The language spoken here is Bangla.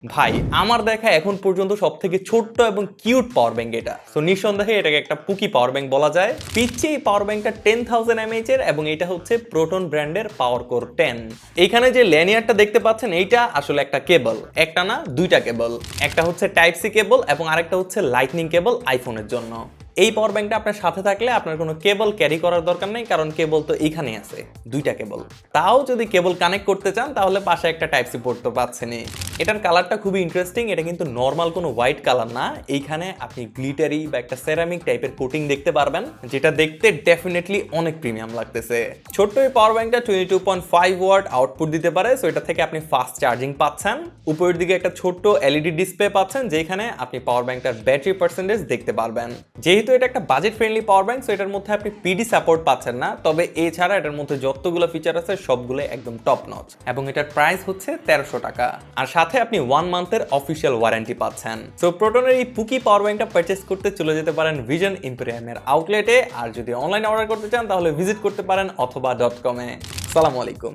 ভাই আমার দেখা এখন পর্যন্ত সবথেকে ছোট্ট এবং কিউট পাওয়ার ব্যাংক এটা। সো নিঃসন্দেহে এটাকে একটা পুকি পাওয়ার ব্যাংক বলা যায়। পিচ্ছে এই পাওয়ার ব্যাংকটা 10,000 mAh এর এবং এটা হচ্ছে প্রোটন ব্র্যান্ডের পাওয়ার কোর 10। এইখানে যে ল্যানিয়ারটা দেখতে পাচ্ছেন এইটা আসলে একটা কেবল, একটা না দুইটা কেবল। একটা হচ্ছে টাইপ সি কেবল এবং আরেকটা হচ্ছে লাইটনিং কেবল আইফোনের জন্য। এই পাওয়ার ব্যাংকটা আপনার সাথে থাকলে আপনার কোনো কেবল ক্যারি করার দরকার নেই, কারণ কেবল তো এইখানেই আছে, দুইটা কেবল। তাও যদি কেবল কানেক্ট করতে চান তাহলে পাশে একটা টাইপ সি পোর্ট তো পাচ্ছেনই। এটার কালারটা খুবই ইন্টারেস্টিং, এটা কিন্তু নর্মাল কোনো হোয়াইট কালার না, এইখানে আপনি গ্লিটারি বা একটা সেরামিক টাইপের কোটিং দেখতে পারবেন, যেটা দেখতে ডেফিনেটলি অনেক প্রিমিয়াম লাগতেছে। ছোট্ট এই পাওয়ার ব্যাংকটা 22.5 ওয়াট আউটপুট দিতে পারে, সো এটা থেকে আপনি ফাস্ট চার্জিং পাচ্ছেন। উপরের দিকে একটা ছোট্ট এলইডি ডিসপ্লে পাচ্ছেন, যেখানে আপনি পাওয়ার ব্যাংকটার ব্যাটারি পার্সেন্টেজ দেখতে পারবেন। যেহেতু এটা একটা budget friendly power bank, so এটার মধ্যে আপনি পিডি সাপোর্ট পাচ্ছেন না, তবে এছাড়া এটার মধ্যে যতগুলো ফিচার আছে সবগুলো একদম টপ নচ এবং এটার প্রাইস হচ্ছে 1300 টাকা। আর সাথে আপনি 1 মান্থের অফিসিয়াল ওয়ারেন্টি পাচ্ছেন। সো প্রোটনের এই পুকি পাওয়ার ব্যাংকটা পারচেজ করতে চলে যেতে পারেন ভিশন ইম্পেরিয়ামের আউটলেটে, আর যদি অনলাইনে অর্ডার করতে চান তাহলে ভিজিট করতে পারেন অথবা .com-এ। আসসালামু আলাইকুম।